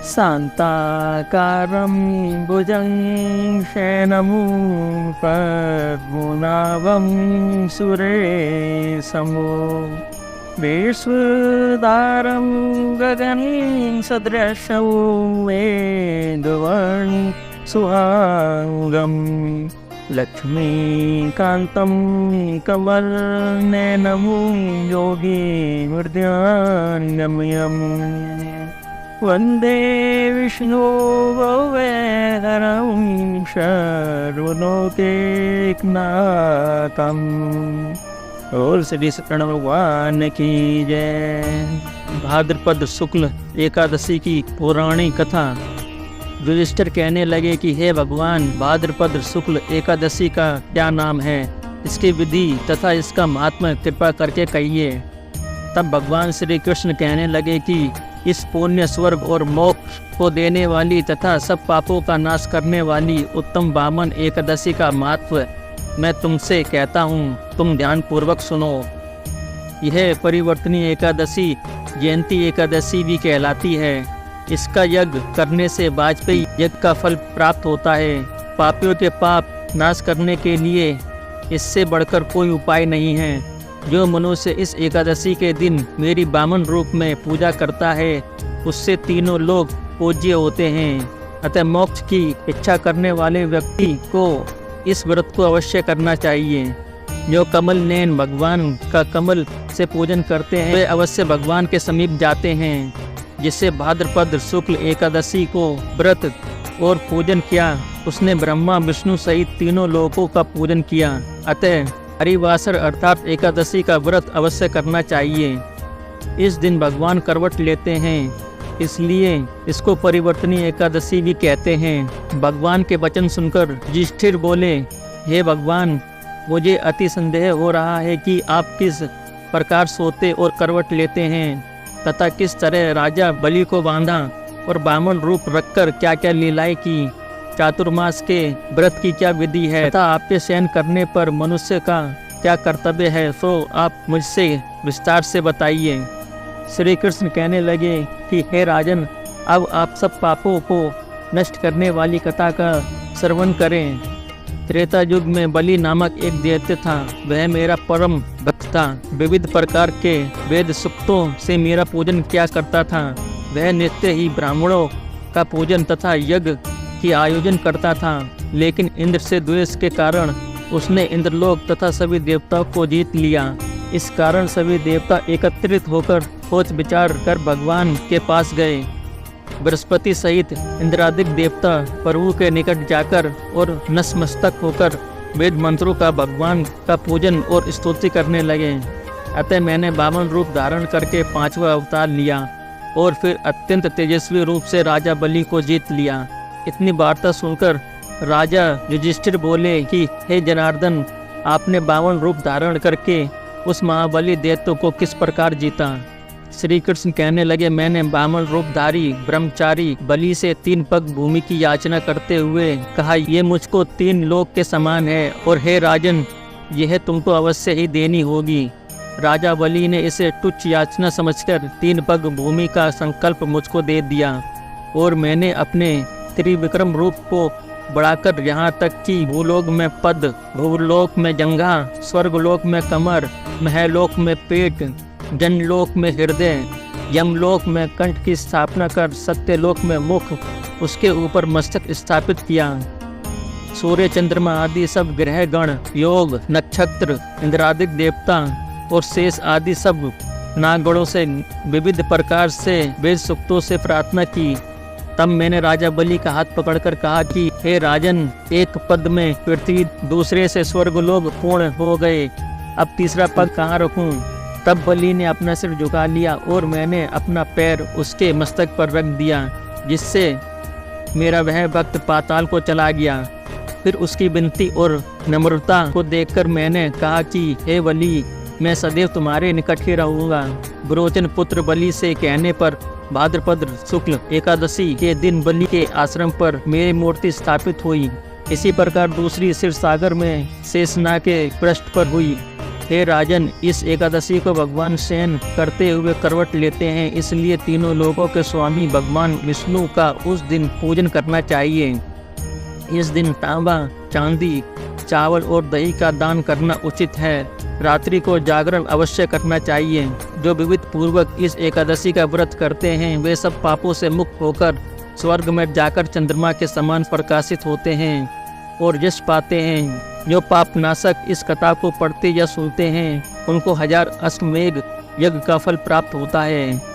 शान्ताकारं भुजं शयनमुं पद्मनाभं सुरेशमो विश्वदारं गगनं सदृशं वेदवर्णं सुहागं लक्ष्मीकान्तं कमलनयनं योगीन्द्रगम्यं वन्दे विष्णु भवेहरं सर्वलोकैकनाथम्। और श्री सत्यनारायण भगवान की जय। भाद्रपद शुक्ल एकादशी की पौराणिक कथा। युधिष्ठिर कहने लगे कि हे भगवान, भाद्रपद शुक्ल एकादशी का क्या नाम है, इसकी विधि तथा इसका महात्म्य कृपा करके कहिए। तब भगवान श्री कृष्ण कहने लगे कि इस पुण्य स्वर्ग और मोक्ष को देने वाली तथा सब पापों का नाश करने वाली उत्तम वामन एकादशी का महत्व मैं तुमसे कहता हूँ, तुम ध्यान पूर्वक सुनो। यह परिवर्तनीय एकादशी जयंती एकादशी भी कहलाती है। इसका यज्ञ करने से वाजपेयी यज्ञ का फल प्राप्त होता है। पापियों के पाप नाश करने के लिए इससे बढ़कर कोई उपाय नहीं है। जो मनुष्य इस एकादशी के दिन मेरी वामन रूप में पूजा करता है, उससे तीनों लोग पूज्य होते हैं। अतः मोक्ष की इच्छा करने वाले व्यक्ति को इस व्रत को अवश्य करना चाहिए। जो कमल नयन भगवान का कमल से पूजन करते हैं, वे अवश्य भगवान के समीप जाते हैं। जिससे भाद्रपद शुक्ल एकादशी को व्रत और पूजन किया, उसने ब्रह्मा विष्णु सहित तीनों लोकों का पूजन किया। अतः हरिवासर अर्थात एकादशी का व्रत अवश्य करना चाहिए। इस दिन भगवान करवट लेते हैं, इसलिए इसको परिवर्तनीय एकादशी भी कहते हैं। भगवान के वचन सुनकर युधिष्ठिर बोले, हे भगवान, मुझे अति संदेह हो रहा है कि आप किस प्रकार सोते और करवट लेते हैं तथा किस तरह राजा बलि को बांधा और वामन रूप रखकर क्या क्या लीलाएं की, चातुर्मास के व्रत की क्या विधि है तथा आपके शयन करने पर मनुष्य का क्या कर्तव्य है, तो आप मुझसे विस्तार से बताइए। श्री कृष्ण कहने लगे कि हे राजन, अब आप सब पापों को नष्ट करने वाली कथा का श्रवण करें। त्रेता युग में बलि नामक एक दैत्य था। वह मेरा परम भक्त था। विविध प्रकार के वेद सूक्तों से मेरा पूजन किया करता था। वह नित्य ही ब्राह्मणों का पूजन तथा यज्ञ की आयोजन करता था। लेकिन इंद्र से द्वेष के कारण उसने इंद्रलोक तथा सभी देवताओं को जीत लिया। इस कारण सभी देवता एकत्रित होकर सोच विचार कर भगवान के पास गए। बृहस्पति सहित इंद्रादिक देवता प्रभु के निकट जाकर और नतमस्तक होकर वेद मंत्रों का भगवान का पूजन और स्तुति करने लगे। अतः मैंने वामन रूप धारण करके 5वां अवतार लिया और फिर अत्यंत तेजस्वी रूप से राजा बलि को जीत लिया। इतनी वार्ता सुनकर राजा युधिष्ठिर बोले कि हे जनार्दन, आपने वामन रूप धारण करके उस महाबली दैत्य को किस प्रकार जीता। श्री कृष्ण कहने लगे, मैंने वामन रूपधारी ब्रह्मचारी बलि से 3 पग भूमि की याचना करते हुए कहा, ये मुझको 3 लोक के समान है और हे राजन, यह तुमको अवश्य ही देनी होगी। राजा बलि ने इसे तुच्छ याचना समझकर 3 पग भूमि का संकल्प मुझको दे दिया और मैंने अपने त्रिविक्रम रूप को बढ़ाकर यहाँ तक कि भूलोक में पद, भूलोक में जंघा, स्वर्गलोक में कमर, महलोक में पेट, जनलोक में हृदय, यमलोक में कंठ की स्थापना कर सत्यलोक में मुख, उसके ऊपर मस्तक स्थापित किया। सूर्य चंद्रमा आदि सब ग्रह गण, योग, नक्षत्र, इंद्रादिक देवता और शेष आदि सब नागगणों से विविध प्रकार से वेद सूक्तों से प्रार्थना की। तब मैंने राजा बलि का हाथ पकड़कर कहा कि हे राजन, एक पद में पृथ्वी, दूसरे से स्वर्गलोक पूर्ण हो गए, अब तीसरा पद कहाँ रखूं। तब बलि ने अपना सिर झुका लिया और मैंने अपना पैर उसके मस्तक पर रख दिया, जिससे मेरा वह भक्त पाताल को चला गया। फिर उसकी विनती और नम्रता को देखकर मैंने कहा कि हे बलि, मैं सदैव तुम्हारे निकट ही रहूँगा। विरोचन पुत्र बलि से कहने पर भाद्रपद शुक्ल एकादशी के दिन बलि के आश्रम पर मेरी मूर्ति स्थापित हुई। इसी प्रकार दूसरी क्षीर सागर में शेषनाग के पृष्ठ पर हुई। हे राजन, इस एकादशी को भगवान शयन करते हुए करवट लेते हैं, इसलिए तीनों लोकों के स्वामी भगवान विष्णु का उस दिन पूजन करना चाहिए। इस दिन तांबा, चांदी, चावल और दही का दान करना उचित है। रात्रि को जागरण अवश्य करना चाहिए। जो विविध पूर्वक इस एकादशी का व्रत करते हैं वे सब पापों से मुक्त होकर स्वर्ग में जाकर चंद्रमा के समान प्रकाशित होते हैं और यश पाते हैं। जो पाप नाशक इस कथा को पढ़ते या सुनते हैं उनको 1000 अश्वमेध यज्ञ का फल प्राप्त होता है।